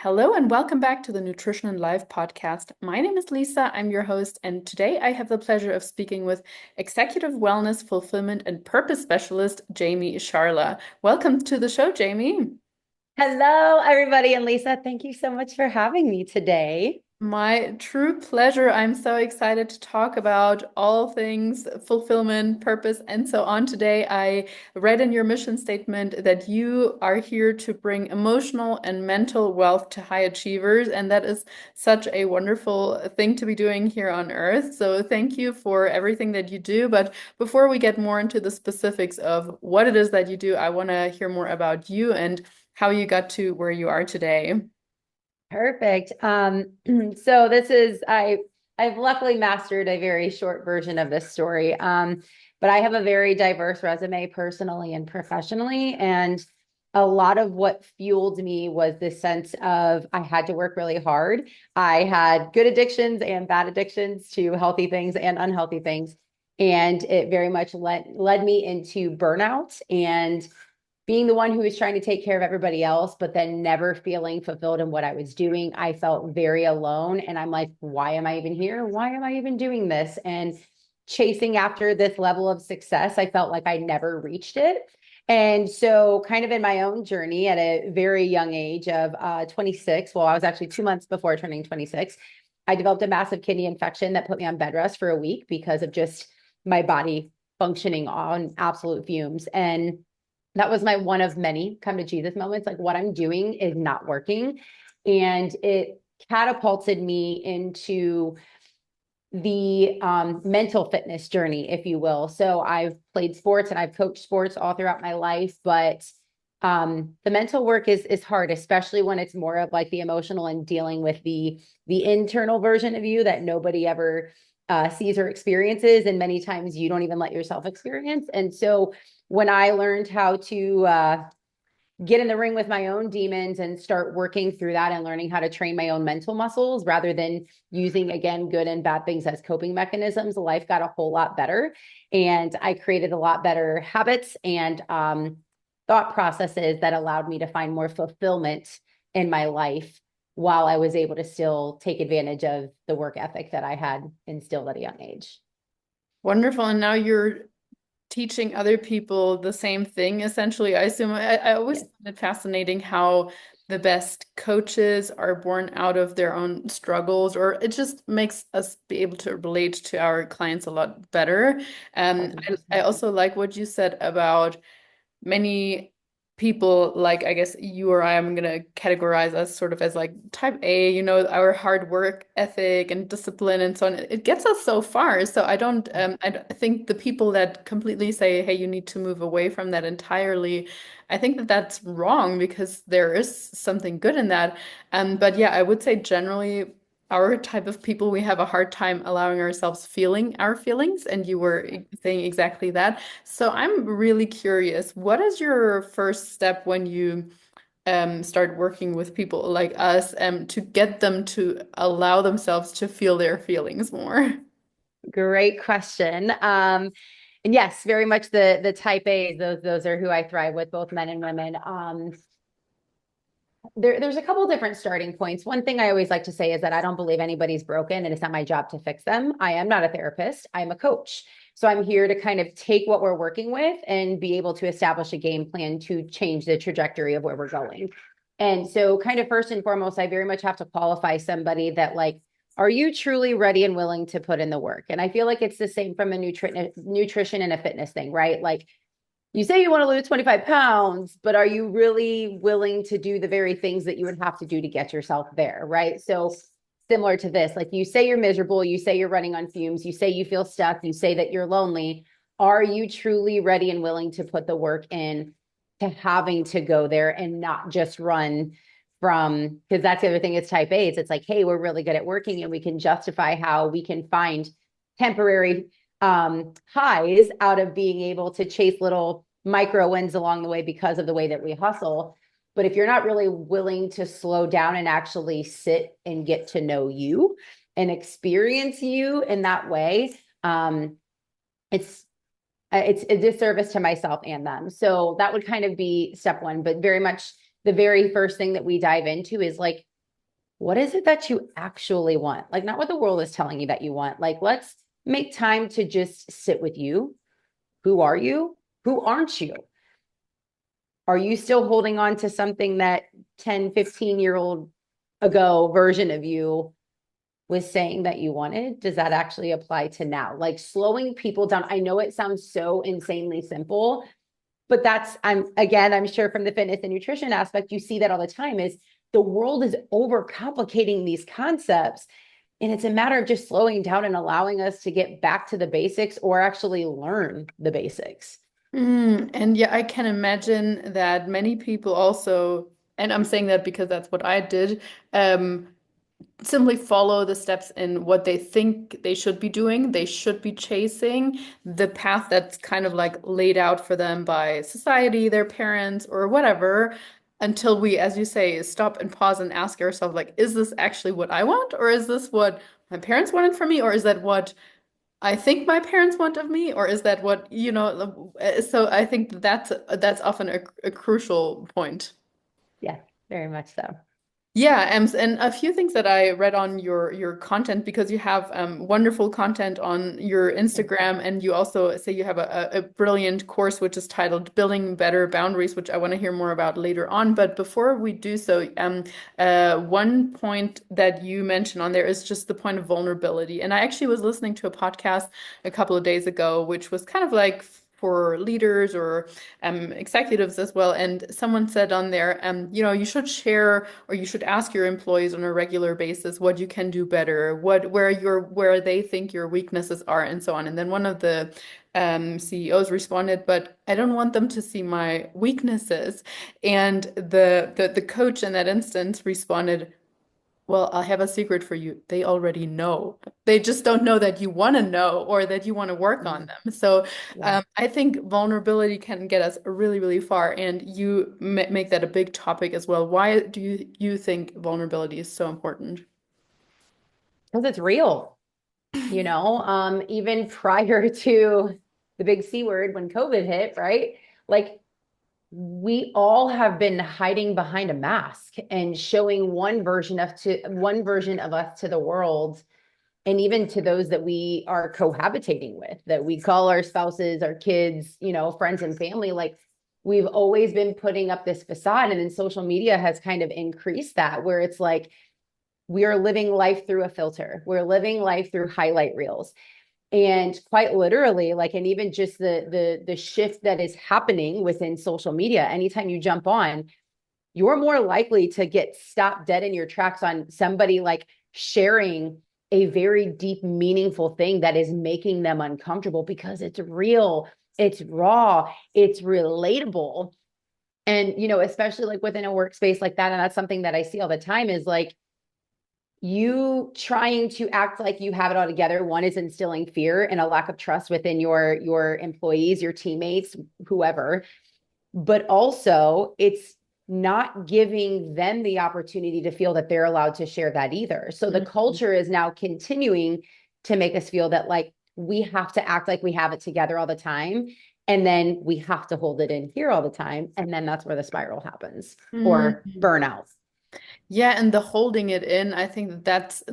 Hello and welcome back to the Nutrition and Life podcast. My name is Lisa, I'm your host, and today I have the pleasure of speaking with Executive Wellness, Fulfillment, and Purpose Specialist Jayme Shiarla. Welcome to the show, Jayme. Hello, everybody. And Lisa, thank you so much for having me today. My true pleasure. I'm so excited to talk about all things fulfillment, purpose, and so on today. I read in your mission statement that you are here to bring emotional and mental wealth to high achievers, and that is such a wonderful thing to be doing here on Earth. So thank you for everything that you do. But before we get more into the specifics of what it is that you do, I want to hear more about you and how you got to where you are today. Perfect. So this is I've luckily mastered a very short version of this story. But I have a very diverse resume personally and professionally. And a lot of what fueled me was this sense of I had to work really hard. I had good addictions and bad addictions to healthy things and unhealthy things. And it very much led me into burnout and being the one who was trying to take care of everybody else, but then never feeling fulfilled in what I was doing. I felt very alone. And I'm like, why am I even here? Why am I even doing this? And chasing after this level of success, I felt like I never reached it. And so, kind of in my own journey at a very young age of 26, well, I was actually 2 months before turning 26, I developed a massive kidney infection that put me on bed rest for a week because of just my body functioning on absolute fumes. And that was my one of many come to Jesus moments. Like what I'm doing is not working. And it catapulted me into the mental fitness journey, if you will. So I've played sports and I've coached sports all throughout my life, but the mental work is hard, especially when it's more of like the emotional and dealing with the internal version of you that nobody ever sees or experiences, and many times you don't even let yourself experience. And so when I learned how to get in the ring with my own demons and start working through that and learning how to train my own mental muscles rather than using, again, good and bad things as coping mechanisms, life got a whole lot better. And I created a lot better habits and thought processes that allowed me to find more fulfillment in my life while I was able to still take advantage of the work ethic that I had instilled at a young age. Wonderful. And now you're teaching other people the same thing, essentially. I assume I always Yes. find it fascinating how the best coaches are born out of their own struggles, or it just makes us be able to relate to our clients a lot better. I 100%. also like what you said about many people, like I guess you or I am gonna categorize us sort of as like type A, our hard work ethic and discipline and so on. It gets us so far. So I think the people that completely say, hey, you need to move away from that entirely, I think that that's wrong because there is something good in that. But yeah, I would say generally our type of people, we have a hard time allowing ourselves feeling our feelings, and you were saying exactly that. So I'm really curious, what is your first step when you start working with people like us to get them to allow themselves to feel their feelings more? Great question. And yes, very much the type A's, those are who I thrive with, both men and women. There's a couple different starting points. One thing I always like to say is that I don't believe anybody's broken and it's not my job to fix them. I am not a therapist, I'm a coach. So I'm here to kind of take what we're working with and be able to establish a game plan to change the trajectory of where we're going. And so, kind of first and foremost, I very much have to qualify somebody that, like, are you truly ready and willing to put in the work? And I feel like it's the same from a nutrition and a fitness thing, right? Like, you say you want to lose 25 pounds, but are you really willing to do the very things that you would have to do to get yourself there? Right. So, similar to this, like you say you're miserable, you say you're running on fumes, you say you feel stuck, you say that you're lonely. Are you truly ready and willing to put the work in to having to go there and not just run from, because that's the other thing, it's type A. It's like, hey, we're really good at working and we can justify how we can find temporary highs out of being able to chase little micro wins along the way because of the way that we hustle. But if you're not really willing to slow down and actually sit and get to know you and experience you in that way, it's it's a disservice to myself and them. So that would kind of be step one. But very much the very first thing that we dive into is like, What is it that you actually want? Like, not what the world is telling you that you want. Like, let's make time to just sit with you. Who are you? Who aren't you? Are you still holding on to something that 10, 15-year-old ago version of you was saying that you wanted? Does that actually apply to now? Like slowing people down. I know it sounds so insanely simple, but that's, I'm sure from the fitness and nutrition aspect, you see that all the time is the world is overcomplicating these concepts. And it's a matter of just slowing down and allowing us to get back to the basics or actually learn the basics. And yeah, I can imagine that many people also, and I'm saying that because that's what I did, um, simply follow the steps in what they think they should be doing. They should be chasing the path that's kind of like laid out for them by society, their parents, or whatever, until we, as you say, stop and pause and ask ourselves, like, is this actually what I want? Or is this what my parents wanted for me? Or is that what I think my parents want of me? Or is that what, so I think that's often a crucial point. Yeah, very much so. Yeah, and a few things that I read on your content because you have wonderful content on your Instagram, and you also say you have a brilliant course which is titled Building Better Boundaries, which I want to hear more about later on. But before we do so, one point that you mentioned on there is just the point of vulnerability. And I actually was listening to a podcast a couple of days ago, which was kind of like for leaders or executives as well. And someone said on there, you should share or you should ask your employees on a regular basis what you can do better, where they think your weaknesses are, and so on. And then one of the CEOs responded, but I don't want them to see my weaknesses. And the coach in that instance responded, well, I have a secret for you. They already know. They just don't know that you want to know or that you want to work on Mhm. them. So Yeah. I think vulnerability can get us really, really far. And you make that a big topic as well. Why do you think vulnerability is so important? Because it's real, even prior to the big C word when COVID hit, right? Like we all have been hiding behind a mask and showing one version of us to the world and even to those that we are cohabitating with, that we call our spouses, our kids, friends and family. Like we've always been putting up this facade. And then social media has kind of increased that, where it's like we are living life through a filter. We're living life through highlight reels. And quite literally, like, and even just the shift that is happening within social media, anytime you jump on, you're more likely to get stopped dead in your tracks on somebody like sharing a very deep, meaningful thing that is making them uncomfortable because it's real, it's raw, it's relatable. And, especially like within a workspace like that. And that's something that I see all the time is like you trying to act like you have it all together. One is instilling fear and a lack of trust within your employees, your teammates, whoever, but also it's not giving them the opportunity to feel that they're allowed to share that either. So the Mhm. culture is now continuing to make us feel that like we have to act like we have it together all the time. And then we have to hold it in here all the time. And then that's where the spiral happens or Mhm. burnout. Yeah, and the holding it in, I think that's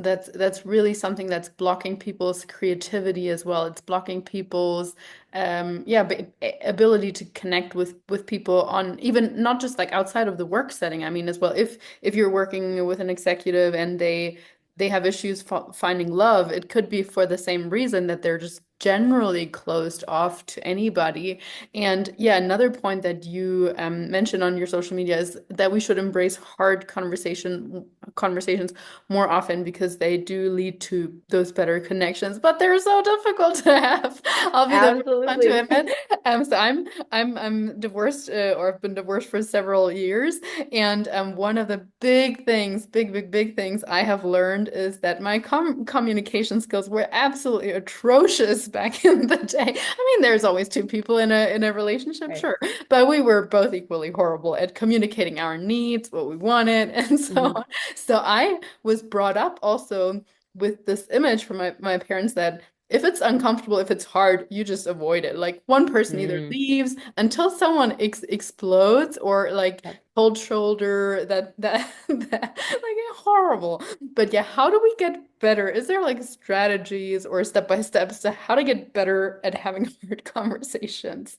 really something that's blocking people's creativity as well. It's blocking people's ability to connect with people on even not just like outside of the work setting. I mean, as well, if you're working with an executive and they have issues finding love, it could be for the same reason that they're just generally closed off to anybody. And yeah, another point that you mentioned on your social media is that we should embrace hard conversations more often because they do lead to those better connections. But they're so difficult to have. I'll be the first one to Absolutely. admit. So I'm divorced or I've been divorced for several years, and one of the big things, big things I have learned is that my communication skills were absolutely atrocious back in the day. I mean, there's always two people in a relationship, Right. sure, but we were both equally horrible at communicating our needs, what we wanted, and so Mhm. on. So I was brought up also with this image from my parents that if it's uncomfortable, if it's hard, you just avoid it. Like one person either Mm, leaves until someone explodes or like yep. cold shoulder that like horrible. But yeah, how do we get better? Is there like strategies or step by steps to how to get better at having hard conversations?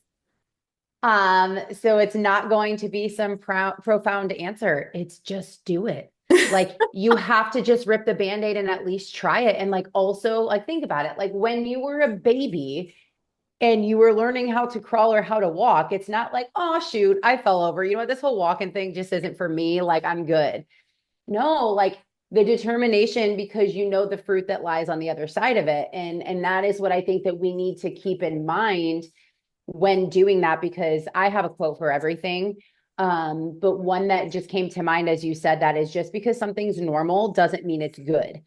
So it's not going to be some profound answer. It's just do it. Like you have to just rip the band-aid and at least try it. And like also like think about it. Like when you were a baby and you were learning how to crawl or how to walk, it's not like, oh shoot, I fell over. You know what? This whole walking thing just isn't for me. Like I'm good. No, like the determination because you know the fruit that lies on the other side of it. And that is what I think that we need to keep in mind when doing that, because I have a quote for everything. But one that just came to mind as you said that is just because something's normal doesn't mean it's good.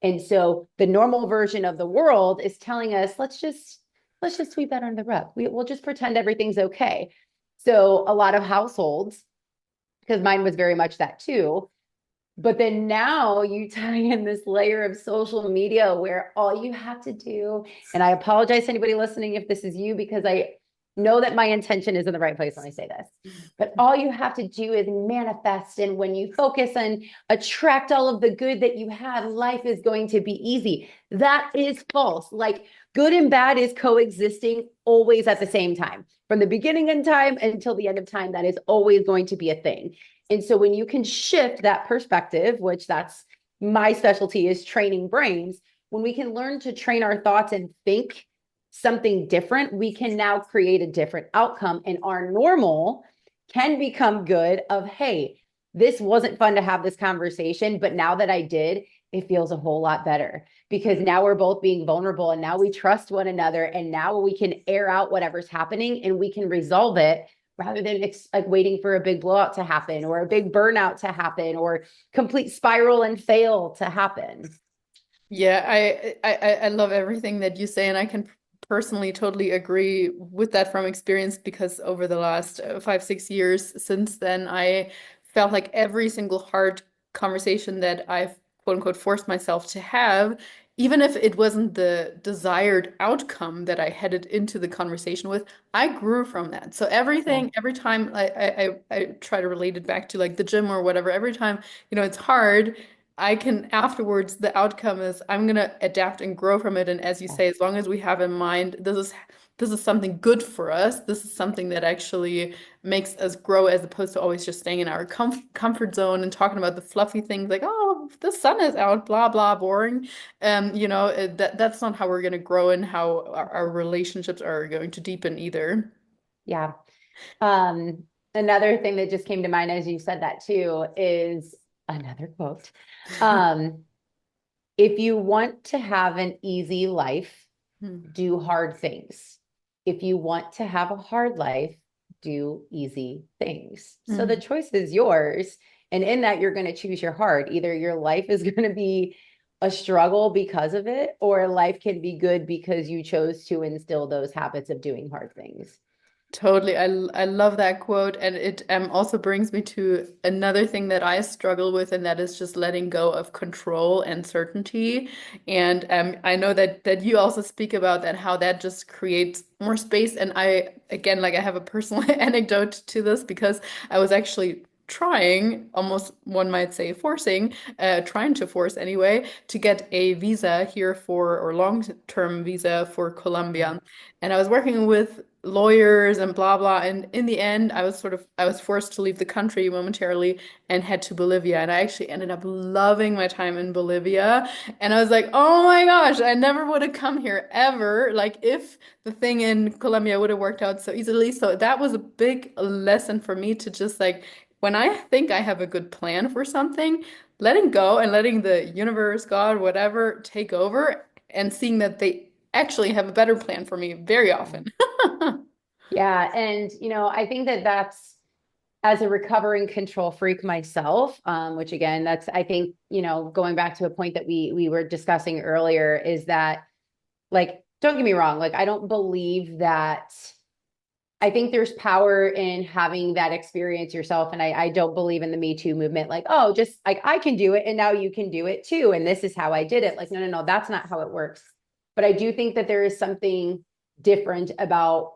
And so the normal version of the world is telling us, let's just sweep that under the rug. We'll just pretend everything's okay. So a lot of households, because mine was very much that too, but then now you tie in this layer of social media where all you have to do, and I apologize to anybody listening if this is you, because I know that my intention is in the right place when I say this, but all you have to do is manifest. And when you focus and attract all of the good that you have, life is going to be easy. That is false. Like good and bad is coexisting always at the same time. From the beginning in time until the end of time, that is always going to be a thing. And so when you can shift that perspective, which that's my specialty is training brains, when we can learn to train our thoughts and think something different, we can now create a different outcome. And our normal can become good of, hey, this wasn't fun to have this conversation, but now that I did, it feels a whole lot better because now we're both being vulnerable and now we trust one another and now we can air out whatever's happening and we can resolve it rather than like waiting for a big blowout to happen or a big burnout to happen or complete spiral and fail to happen. Yeah, I love everything that you say, and I can personally totally agree with that from experience because over the last 5, 6 years since then, I felt like every single hard conversation that I've quote unquote forced myself to have, even if it wasn't the desired outcome that I headed into the conversation with, I grew from that. So Yeah. everything, every time I try to relate it back to like the gym or whatever, every time, it's hard. I can afterwards, the outcome is I'm gonna adapt and grow from it. And as you say, as long as we have in mind this is something good for us, this is something that actually makes us grow as opposed to always just staying in our comfort zone and talking about the fluffy things like, oh, the sun is out, blah blah, boring. That's not how we're gonna grow and how our relationships are going to deepen either. Yeah. Um, Another thing that just came to mind as you said that too is another quote. Um, if you want to have an easy life, Hmm. do hard things. If you want to have a hard life, do easy things. So the Mhm. choice is yours. And in that, you're going to choose your heart. Either your life is going to be a struggle because of it, or life can be good because you chose to instill those habits of doing hard things. Totally. I love that quote. And it also brings me to another thing that I struggle with, and that is just letting go of control and certainty. And I know that you also speak about that, how that just creates more space. And again, like I have a personal anecdote to this because I was actually trying, almost one might say forcing, trying to force anyway, to get a visa here or long-term visa for Mm. Colombia. And I was working with lawyers and blah blah. And in the end, I was forced to leave the country momentarily and head to Bolivia. And I actually ended up loving my time in Bolivia. And I was like, oh my gosh, I never would have come here ever. Like if the thing in Colombia would have worked out so easily. So that was a big lesson for me to just like when I think I have a good plan for something, letting go and letting the universe, God, whatever, take over and seeing that they actually have a better plan for me very often. Yeah. And, I think that that's as a recovering control freak myself, which again, that's, I think, going back to a point that we were discussing earlier is that like, don't get me wrong. Like, I don't believe that I think there's power in having that experience yourself. And I don't believe in the Me Too movement, like, oh, just like I can do it and now you can do it too. And this is how I did it. Like, no, no, no, that's not how it works. But I do think that there is something different about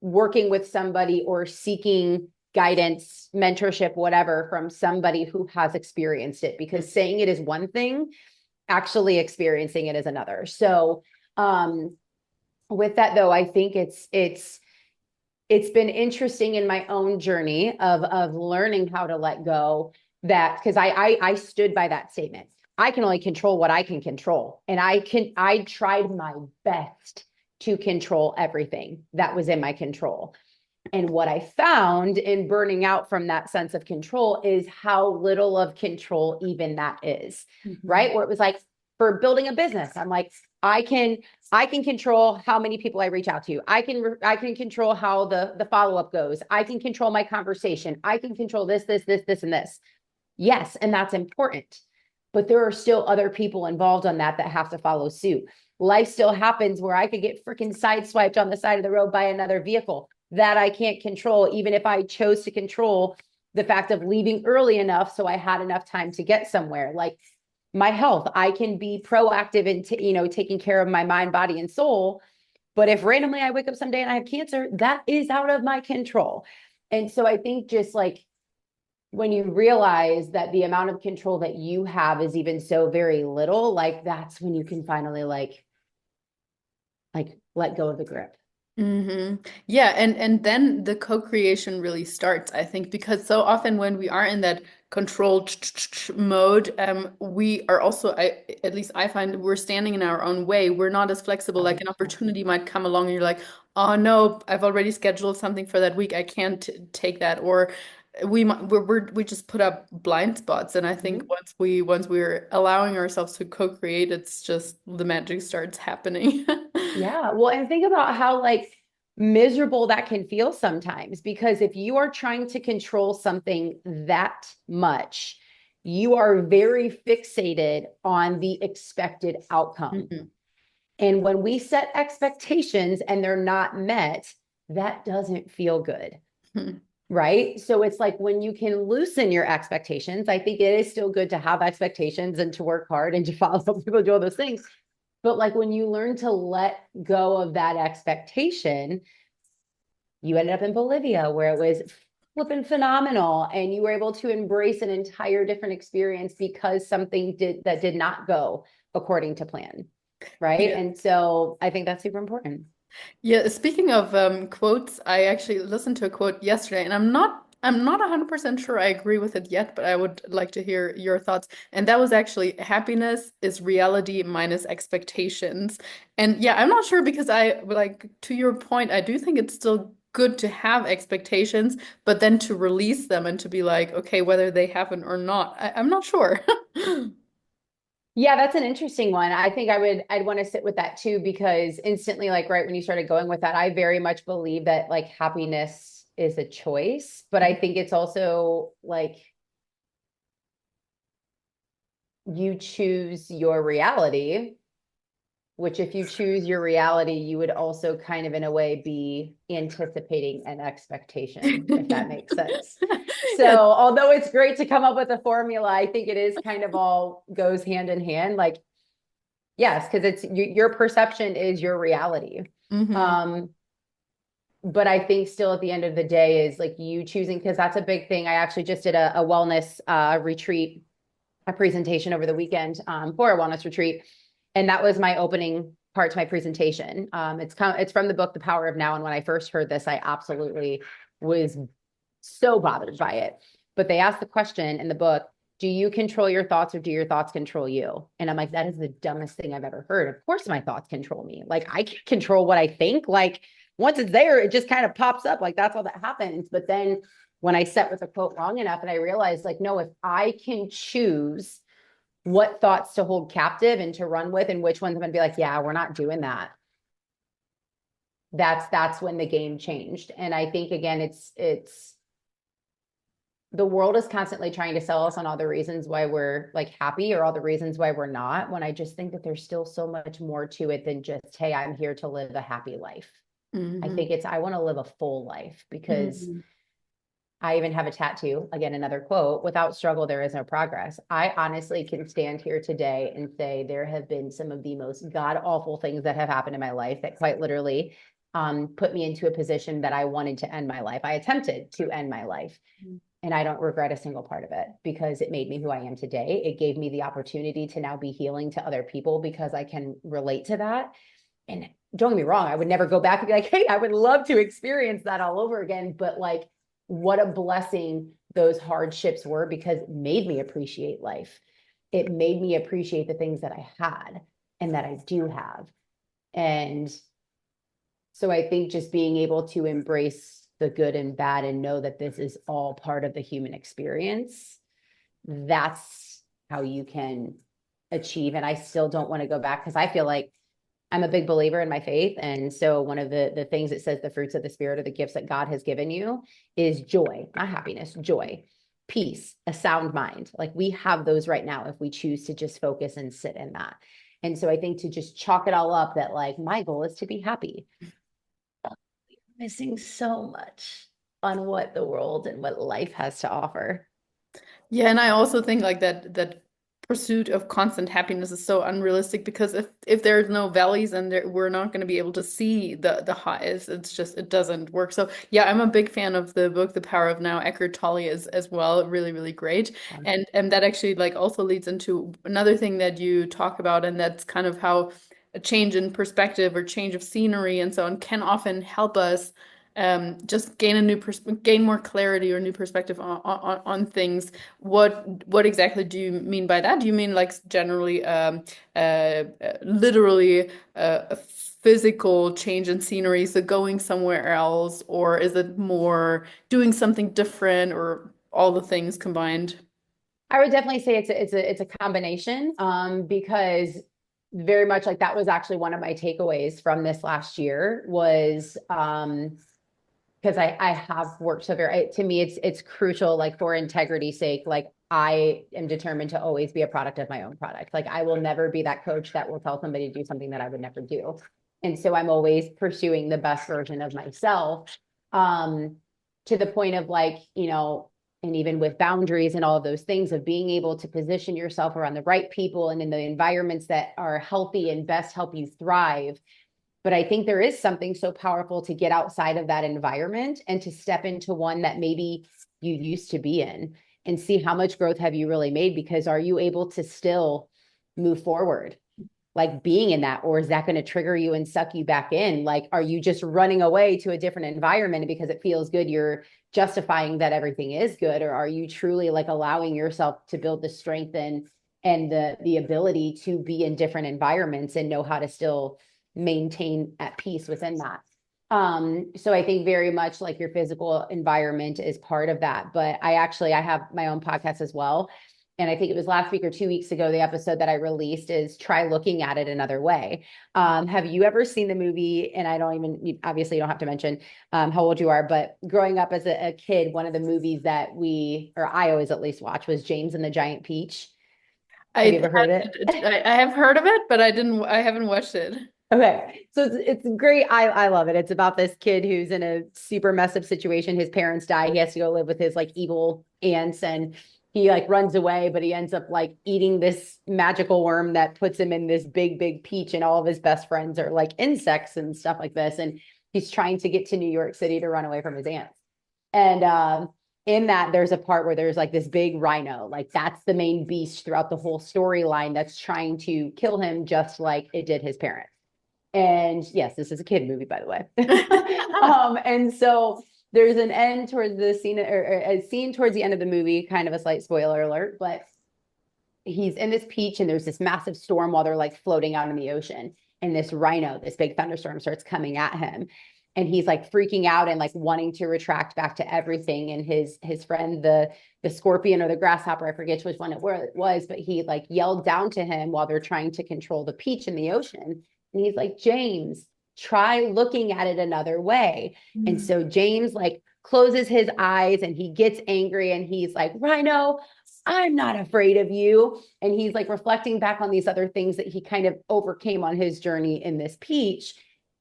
working with somebody or seeking guidance, mentorship, whatever, from somebody who has experienced it, because saying it is one thing, actually experiencing it is another. So, with that though, I think it's been interesting in my own journey of learning how to let go, that because I stood by that statement. I can only control what I can control. And I tried my best to control everything that was in my control. And what I found in burning out from that sense of control is how little of control even that is, Mhm. right? Where it was like, for building a business, I'm like, I can I can control how many people I reach out to. I can control how the follow-up goes. I can control my conversation. I can control this, and this. Yes, and that's important. But there are still other people involved on that have to follow suit. Life still happens where I could get freaking sideswiped on the side of the road by another vehicle that I can't control, even if I chose to control the fact of leaving early enough so I had enough time to get somewhere. Like my health, I can be proactive in taking care of my mind, body, and soul. But if randomly I wake up someday and I have cancer, that is out of my control. And so I think just like when you realize that the amount of control that you have is even so very little, like that's when you can finally like let go of the grip. Yeah, and then the co-creation really starts, I think, because so often when we are in that control mode, we are also, at least I find we're standing in our own way. We're not as flexible. Like Oh, an opportunity might come along and you're like, oh no, I've already scheduled something for that week. I can't take that. Or we just put up blind spots. And I think mhm. once we're allowing ourselves to co-create, it's just the magic starts happening. Yeah. Well, and think about how like miserable that can feel sometimes, because if you are trying to control something that much, you are very fixated on the expected outcome. Mhm. And when we set expectations and they're not met, that doesn't feel good. Right. So it's like when you can loosen your expectations, I think it is still good to have expectations and to work hard and to follow people, do all those things. But like when you learn to let go of that expectation, you ended up in Bolivia where it was flipping phenomenal and you were able to embrace an entire different experience because something did not go according to plan. Right. Yeah. And so I think that's super important. Yeah, speaking of quotes, I actually listened to a quote yesterday, and I'm not 100% sure I agree with it yet, but I would like to hear your thoughts. And that was actually happiness is reality minus expectations. And yeah, I'm not sure because I like to your point, I do think it's still good to have expectations, but then to release them and to be like, okay, whether they happen or not, I'm not sure. Yeah, that's an interesting one. I think I'd want to sit with that too, because instantly, like right when you started going with that, I very much believe that like happiness is a choice, but I think it's also like you choose your reality, which if you choose your reality, you would also kind of in a way be anticipating an expectation, if that makes sense. So, Yeah. although it's great to come up with a formula, I think it is kind of all goes hand in hand. Like yes, because it's your perception is your reality. Hmm. Um, but I think still at the end of the day is like you choosing, because that's a big thing. I actually just did a wellness retreat, a presentation over the weekend for a wellness retreat, and that was my opening part to my presentation. It's from the book The Power of Now, and when I first heard this, I absolutely was so bothered by it. But they asked the question in the book, do you control your thoughts or do your thoughts control you? And I'm like, that is the dumbest thing I've ever heard. Of course, my thoughts control me. Like, I can control what I think. Like, once it's there, it just kind of pops up. Like, that's all that happens. But then when I sat with the quote long enough and I realized, like, no, if I can choose what thoughts to hold captive and to run with and which ones I'm going to be like, yeah, we're not doing that. That's when the game changed. And I think again, it's the world is constantly trying to sell us on all the reasons why we're like happy or all the reasons why we're not, when I just think that there's still so much more to it than just, hey, I'm here to live a happy life. I Hmm. think it's I want to live a full life, because Hmm. I even have a tattoo, again, another quote, without struggle, there is no progress. I honestly can stand here today and say there have been some of the most god awful things that have happened in my life that quite literally put me into a position that I wanted to end my life. I attempted to end my life. And I don't regret a single part of it because it made me who I am today. It gave me the opportunity to now be healing to other people because I can relate to that. And don't get me wrong, I would never go back and be like, hey, I would love to experience that all over again. But like, what a blessing those hardships were because it made me appreciate life. It made me appreciate the things that I had and that I do have. And so I think just being able to embrace the good and bad and know that this is all part of the human experience, that's how you can achieve. And I still don't want to go back because I feel like I'm a big believer in my faith. And so one of the things it says the fruits of the spirit are the gifts that God has given you is joy, not happiness, joy, peace, a sound mind. Like we have those right now if we choose to just focus and sit in that. And so I think to just chalk it all up that like my goal is to be happy. Missing so much on what the world and what life has to offer. Yeah, and I also think like that pursuit of constant happiness is so unrealistic because if there's no valleys and we're not going to be able to see the highs, it's just it doesn't work. So yeah, I'm a big fan of the book The Power of Now. Eckhart Tolle is as well really really great, and that actually like also leads into another thing that you talk about, and that's kind of how a change in perspective or change of scenery and so on can often help us just gain a gain more clarity or new perspective on things. What exactly do you mean by that? Do you mean like generally literally a physical change in scenery, so going somewhere else, or is it more doing something different or all the things combined? I would definitely say it's a combination because very much like that was actually one of my takeaways from this last year was because I have worked so very to me it's crucial like for integrity's sake like I am determined to always be a product of my own product. Like I will never be that coach that will tell somebody to do something that I would never do. And so I'm always pursuing the best version of myself um to the point of like, you know, and even with boundaries and all of those things of being able to position yourself around the right people and in the environments that are healthy and best help you thrive. But I think there is something so powerful to get outside of that environment and to step into one that maybe you used to be in and see how much growth have you really made because are you able to still move forward like being in that, or is that going to trigger you and suck you back in? Like are you just running away to a different environment because it feels good, you're justifying that everything is good, or are you truly like allowing yourself to build the strength and the ability to be in different environments and know how to still maintain at peace within that. So I think very much like your physical environment is part of that. But I have my own podcast as well. And I think it was last week or 2 weeks ago, the episode that I released is try looking at it another way. Have you ever seen the movie? And I don't even, obviously you don't have to mention how old you are, but growing up as a kid, one of the movies that or I always at least watch was James and the Giant Peach. Have you ever heard of it? I have heard of it, but I haven't watched it. Okay. So it's great. I love it. It's about this kid who's in a super messed up situation. His parents die. He has to go live with his like evil aunts and he like runs away, but he ends up like eating this magical worm that puts him in this big, big peach. And all of his best friends are like insects and stuff like this. And he's trying to get to New York City to run away from his aunts. And in that, there's a part where there's like this big rhino. Like that's the main beast throughout the whole storyline that's trying to kill him, just like it did his parents. And yes, this is a kid movie, by the way. And so there's an end towards the scene or a scene towards the end of the movie, kind of a slight spoiler alert, but he's in this peach and there's this massive storm while they're like floating out in the ocean. And this rhino, this big thunderstorm starts coming at him. And he's like freaking out and like wanting to retract back to everything. And his friend, the scorpion or the grasshopper, I forget which one it was, but he like yelled down to him while they're trying to control the peach in the ocean. And he's like, James, try looking at it another way. And so James like closes his eyes and he gets angry and he's like, Rhino, I'm not afraid of you. And he's like reflecting back on these other things that he kind of overcame on his journey in this peach.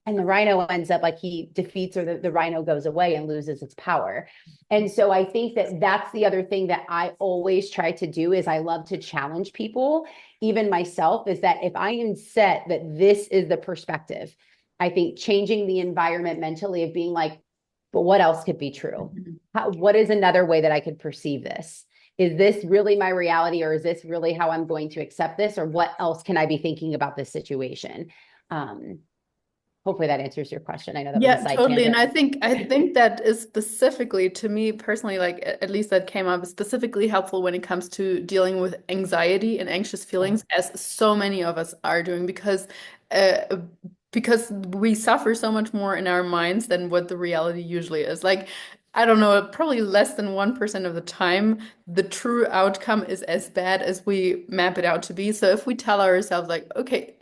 And the rhino ends up like he defeats, or the rhino goes away and loses its power. And so I think that that's the other thing that I always try to do is I love to challenge people, even myself, is that if I am set that this is the perspective, I think changing the environment mentally of being like, but what else could be true? Mhm. What is another way that I could perceive this? Is this really my reality, or is this really how I'm going to accept this? Or what else can I be thinking about this situation? Um, Hopefully that answers your question. I know that was a Yeah, side totally. And tangent. I think that is specifically to me personally, like at least that came up specifically helpful when it comes to dealing with anxiety and anxious Yeah. feelings, as so many of us are doing, uh, because we suffer so much more in our minds than what the reality usually is. Like, I don't know, probably less than 1% of the time, the true outcome is as bad as we map it out to be. So if we tell ourselves like, okay,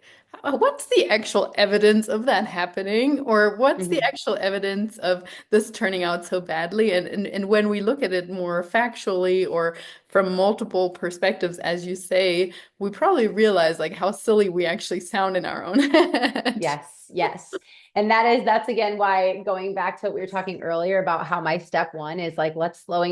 what's the actual evidence of that happening? Or what's the Mhm. actual evidence of this turning out so badly? And when we look at it more factually or from multiple perspectives, as you say, we probably realize like how silly we actually sound in our own head. Yes, yes. And that's again why, going back to what we were talking earlier about how my step one is like, let's slow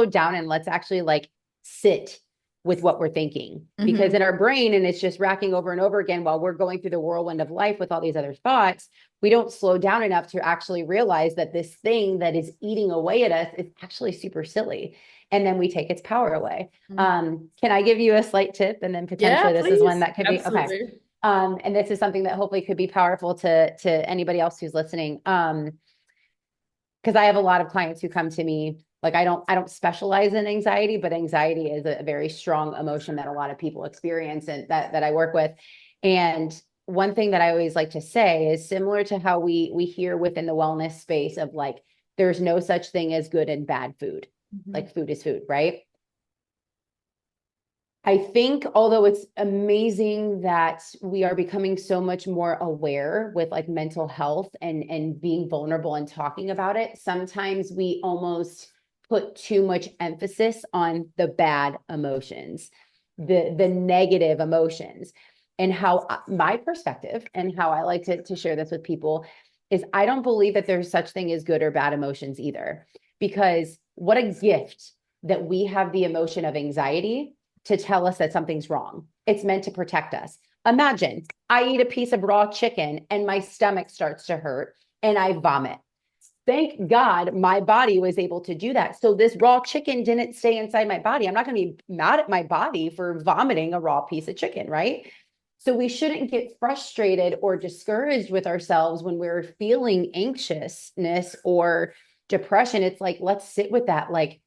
down and let's actually like sit with what we're thinking. Because Hmm. in our brain, and it's just racking over and over again while we're going through the whirlwind of life with all these other thoughts, we don't slow down enough to actually realize that this thing that is eating away at us is actually super silly. And then we take its power away. Can I give you a slight tip? And then Yeah, potentially this is one please. that could be okay. Absolutely. And this is something that hopefully could be powerful to anybody else who's listening. Because I have a lot of clients who come to me, like I don't specialize in anxiety, but anxiety is a very strong emotion that a lot of people experience and that I work with. And one thing that I always like to say is similar to how we hear within the wellness space of like there's no such thing as good and bad food. Mhm. Like food is food, right? I think although it's amazing that we are becoming so much more aware with like mental health and being vulnerable and talking about it, sometimes we almost put too much emphasis on the bad emotions, the negative emotions. And how my perspective and how I like to share this with people is I don't believe that there's such thing as good or bad emotions either. Because what a gift that we have the emotion of anxiety to tell us that something's wrong. It's meant to protect us. Imagine I eat a piece of raw chicken and my stomach starts to hurt and I vomit. Thank God my body was able to do that. So this raw chicken didn't stay inside my body. I'm not going to be mad at my body for vomiting a raw piece of chicken, right? So we shouldn't get frustrated or discouraged with ourselves when we're feeling anxiousness or depression. It's like, let's sit with that. Like,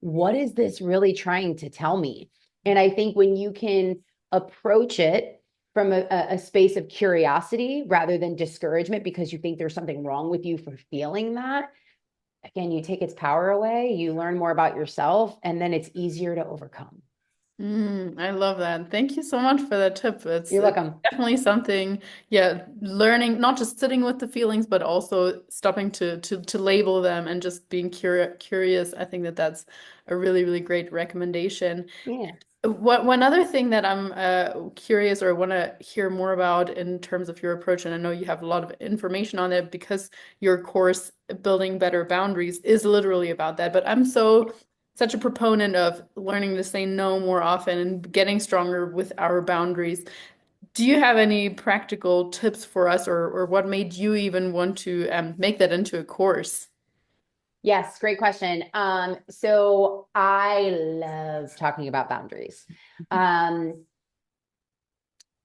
what is this really trying to tell me? And I think when you can approach it from a space of curiosity rather than discouragement because you think there's something wrong with you for feeling that, again, you take its power away, you learn more about yourself, and then it's easier to overcome. I love that. Thank you so much for that tip. You're It's welcome. definitely something, yeah, learning, not just sitting with the feelings, but also stopping to label them and just being curious. I think that that's a really, really great recommendation. Yeah. One other thing that I'm curious or want to hear more about in terms of your approach, and I know you have a lot of information on it because your course, Building Better Boundaries, is literally about that. But I'm such a proponent of learning to say no more often and getting stronger with our boundaries. Do you have any practical tips for us, or what made you even want to make that into a course? Yes, great question. So I love talking about boundaries. Um,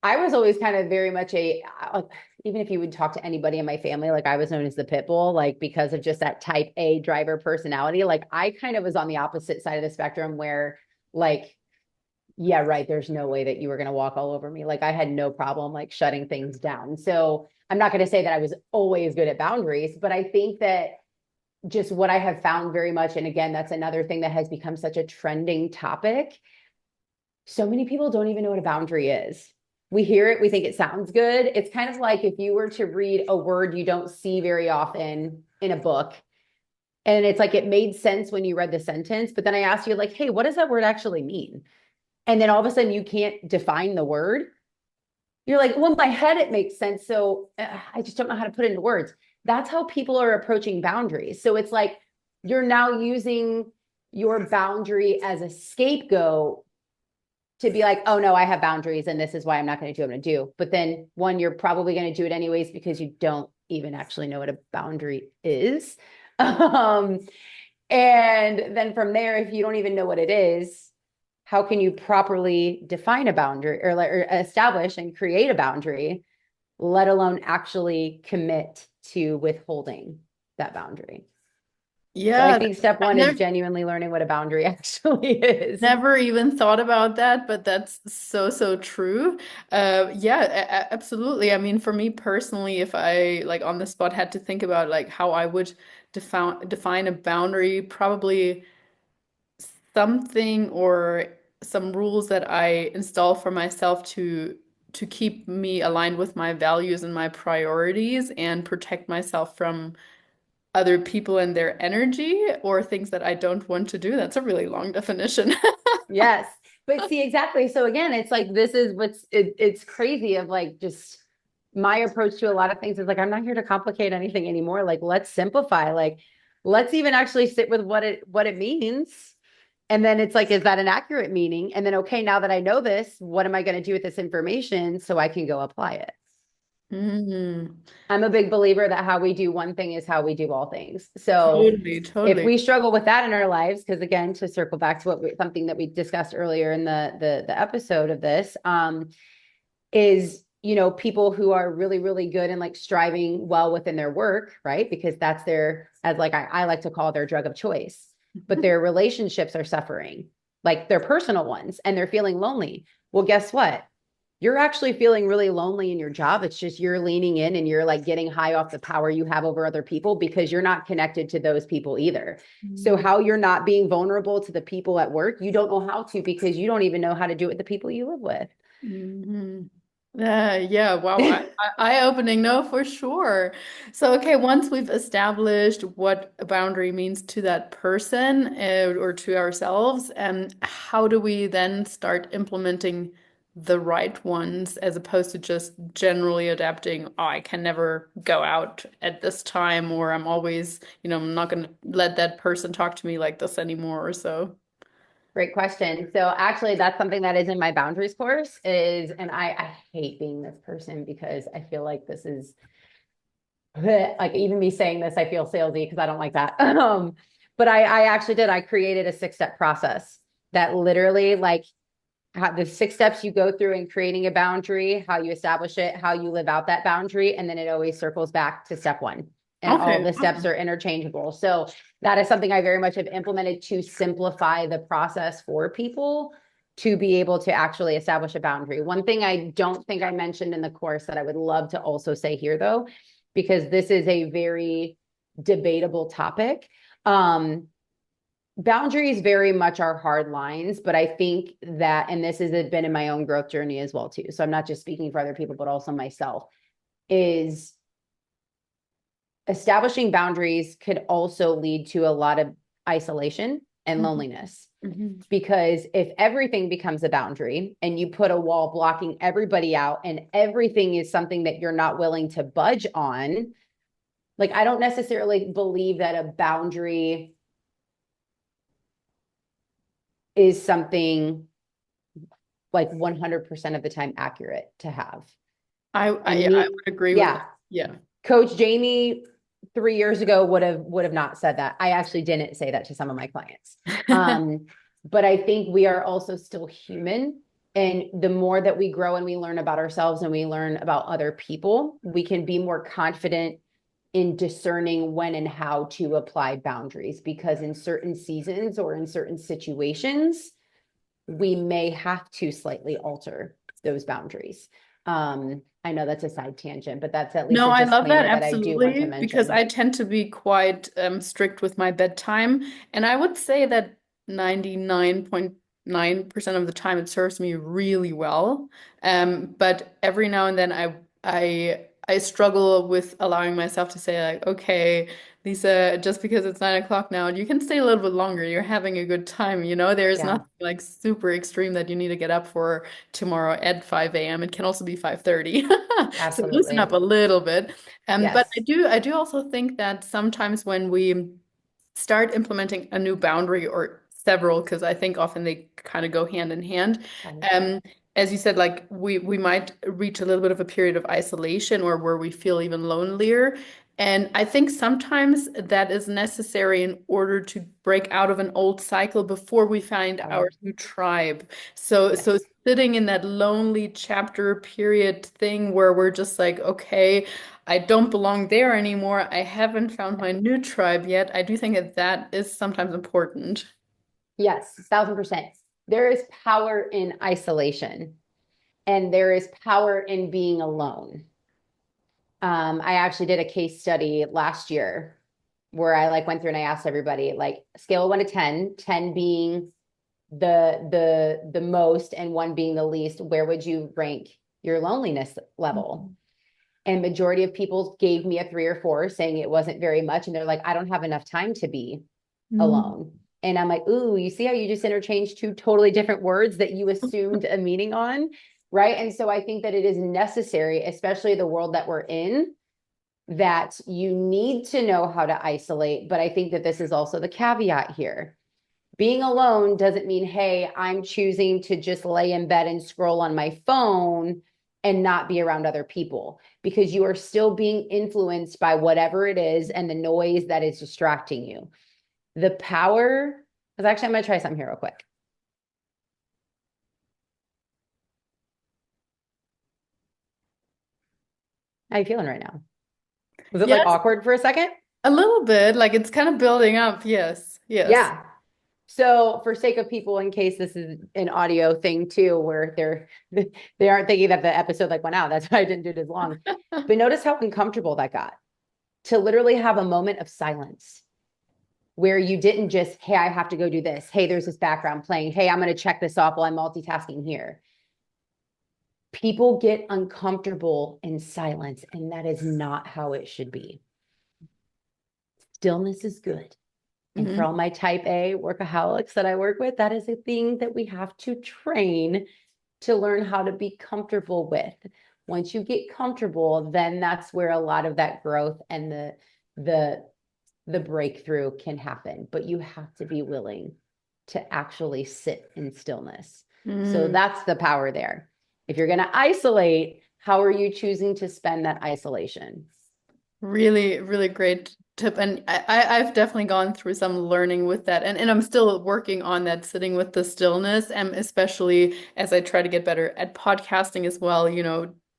I was always kind of very much even if you would talk to anybody in my family, like I was known as the pit bull, like because of just that type A driver personality. Like I kind of was on the opposite side of the spectrum where, like, yeah, right, there's no way that you were going to walk all over me. Like I had no problem like shutting things down. So I'm not going to say that I was always good at boundaries, but I think that just what I have found very much, and again, that's another thing that has become such a trending topic, so many people don't even know what a boundary is. We hear it, we think it sounds good. It's kind of like if you were to read a word you don't see very often in a book, and it's like it made sense when you read the sentence, but then I asked you, like, hey, what does that word actually mean? And then all of a sudden you can't define the word. You're like, well, in my head, it makes sense. So I just don't know how to put it into words. That's how people are approaching boundaries. So it's like you're now using your boundary as a scapegoat to be like, oh no, I have boundaries and this is why I'm not going to do what I'm going to do. But then one, you're probably going to do it anyways because you don't even actually know what a boundary is. Um, and then from there, if you don't even know what it is, how can you properly define a boundary or establish and create a boundary, let alone actually commit to withholding that boundary? So I Yeah, think step I one is never genuinely learning what a boundary actually is. never even thought about that, but that's so, so true. Yeah, absolutely. I mean, for me personally, if I like on the spot had to think about like how I would define a boundary, probably something or some rules that I install for myself to keep me aligned with my values and my priorities and protect myself from other people and their energy or things that I don't want to do. That's a really long definition. Yes. But see, exactly. So again, it's like this is it's crazy of like just my approach to a lot of things is like I'm not here to complicate anything anymore. Like let's simplify. Like let's even actually sit with what it means. And then it's like, is that an accurate meaning? And then okay, now that I know this, what am I going to do with this information so I can go apply it? Mhm. I'm a big believer that how we do one thing is how we do all things. So Totally, if totally. we struggle with that in our lives, because again, to circle back to something that we discussed earlier in the episode of this, is people who are really really good and like striving well within their work, right? Because that's their, as like I like to call their drug of choice, but their relationships are suffering, like their personal ones, and they're feeling lonely. Well, guess what? You're actually feeling really lonely in your job. It's just you're leaning in and you're like getting high off the power you have over other people because you're not connected to those people either. So, how you're not being vulnerable to the people at work, you don't know how to because you don't even know how to do it with the people you live Mhm. Yeah, wow. with. Eye-opening, no, for sure. So, okay, once we've established what a boundary means to that person or to ourselves, how do we then start implementing the right ones as opposed to just generally adapting, oh, I can never go out at this time, or I'm always, I'm not going to let that person talk to me like this anymore or so. Great question. So actually that's something that is in my boundaries course is, and I hate being this person because I feel like this is like even me saying this, I feel salesy because I don't like that. But I actually did. I created a 6-step process that literally like the 6 steps you go through in creating a boundary, how you establish it, how you live out that boundary, and then it always circles back to step one. And all Okay, the steps awesome. are interchangeable. So that is something I very much have implemented to simplify the process for people to be able to actually establish a boundary. One thing I don't think I mentioned in the course that I would love to also say here, though, because this is a very debatable topic. Boundaries very much are hard lines, but I think that, and this has been in my own growth journey as well too, so I'm not just speaking for other people but also myself, is establishing boundaries could also lead to a lot of isolation and Mhm, loneliness, mhm, because if everything becomes a boundary and you put a wall blocking everybody out and everything is something that you're not willing to budge on, like I don't necessarily believe that a boundary is something like 100% of the time accurate to have. And Yeah, I me, would agree with yeah, that. Yeah. Coach Jayme 3 years ago would have not said that. I actually didn't say that to some of my clients. But I think we are also still human. And the more that we grow and we learn about ourselves and we learn about other people, we can be more confident in discerning when and how to apply boundaries, because in certain seasons or in certain situations, we may have to slightly alter those boundaries. I know that's a side tangent, but that's at least No, a I love that disclaimer that I do want to absolutely because mention. I tend to be quite strict with my bedtime, and I would say that 99.9% of the time it serves me really well. But every now and then I struggle with allowing myself to say like, okay, Lisa, just because it's 9 o'clock now, you can stay a little bit longer. You're having a good time. There's Yeah, nothing like super extreme that you need to get up for tomorrow at 5 a.m. It can also be 5:30. So loosen up absolutely. a little bit. But I Yes. do I do also think that sometimes when we start implementing a new boundary or several, because I think often they kind of go hand in hand. 100%. Um, as you said, like we might reach a little bit of a period of isolation or where we feel even lonelier. And I think sometimes that is necessary in order to break out of an old cycle before we find our new tribe. So Yes. sitting in that lonely chapter period thing where we're just like, okay, I don't belong there anymore. I haven't found my new tribe yet. I do think that that is sometimes important. Yes, 1,000%. There is power in isolation and there is power in being alone. I actually did a case study last year where I like went through and I asked everybody like scale of 1 to 10, 10 being the most and one being the least, where would you rank your loneliness level? And majority of people gave me a 3 or 4 saying it wasn't very much. And they're like, I don't have enough time to be Mm. alone. And I'm like, ooh, you see how you just interchanged two totally different words that you assumed a meaning on? Right. And so I think that it is necessary, especially the world that we're in, that you need to know how to isolate. But I think that this is also the caveat here. Being alone doesn't mean, hey, I'm choosing to just lay in bed and scroll on my phone and not be around other people because you are still being influenced by whatever it is and the noise that is distracting you. The power is actually, I'm going to try something here real quick. How are you feeling right now? Was it like Yes, awkward for a second? a little bit. Like it's kind of building up. Yes, yes. Yeah. So for sake of people, in case this is an audio thing too, where they aren't thinking that the episode like went out. That's why I didn't do it as long. But notice how uncomfortable that got to literally have a moment of silence where you didn't just, hey, I have to go do this. Hey, there's this background playing. Hey, I'm going to check this off while I'm multitasking here. People get uncomfortable in silence, and that is not how it should be. Stillness is good. And for Mhm. all my type A workaholics that I work with, that is a thing that we have to train to learn how to be comfortable with. Once you get comfortable, then that's where a lot of that growth and the the breakthrough can happen. But you have to be willing to actually sit in stillness. So Mm. that's the power there. If you're going to isolate, how are you choosing to spend that isolation? Really, really great tip. And I've definitely gone through some learning with that. And I'm still working on that, sitting with the stillness, and especially as I try to get better at podcasting as well,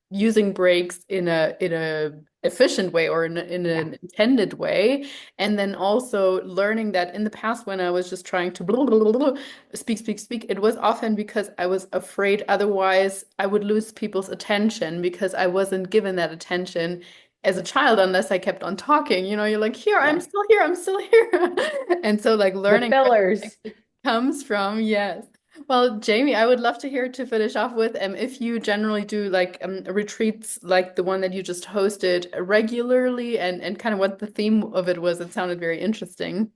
using breaks in a efficient way or in Yeah. an intended way. And then also learning that in the past when I was just trying to blah, blah, blah, blah, speak, speak, speak, it was often because I was afraid otherwise I would lose people's attention because I wasn't given that attention as a child unless I kept on talking. You're like, here, I'm Yes. still here, I'm still here. And so like The learning where that fillers. actually comes from, yes. Well, Jayme, I would love to hear to finish off with if you generally do like retreats like the one that you just hosted regularly and kind of what the theme of it was. It sounded very interesting.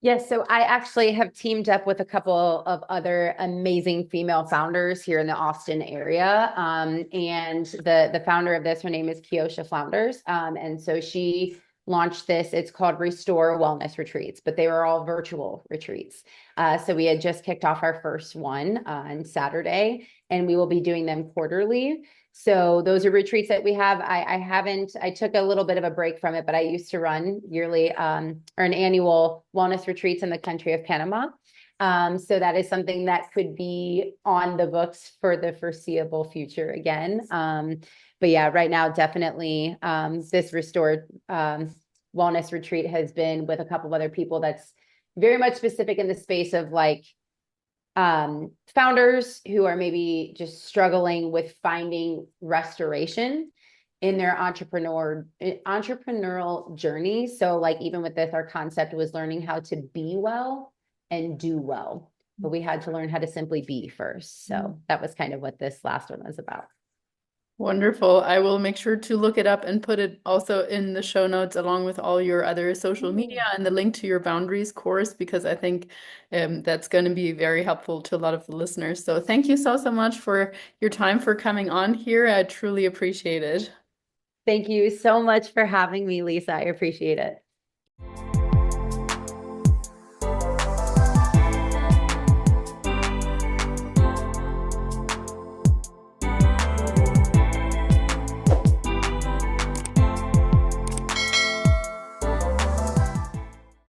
Yes, so I actually have teamed up with a couple of other amazing female founders here in the Austin area. And the founder of this, her name is Kiosha Flounders. And so she launched this. It's called Restore Wellness Retreats, but they were all virtual retreats. So we had just kicked off our first one on Saturday, and we will be doing them quarterly. So those are retreats that we have. I took a little bit of a break from it, but I used to run yearly or an annual wellness retreats in the country of Panama. So that is something that could be on the books for the foreseeable future again. But yeah, right now, definitely this restored wellness retreat has been with a couple of other people that's very much specific in the space of like founders who are maybe just struggling with finding restoration in their entrepreneurial journey. So like even with this, our concept was learning how to be well and do well, but we had to learn how to simply be first. So that was kind of what this last one was about. Wonderful. I will make sure to look it up and put it also in the show notes along with all your other social media and the link to your boundaries course because I think that's going to be very helpful to a lot of the listeners. So thank you so, so much for your time for coming on here. I truly appreciate it. Thank you so much for having me, Lisa. I appreciate it.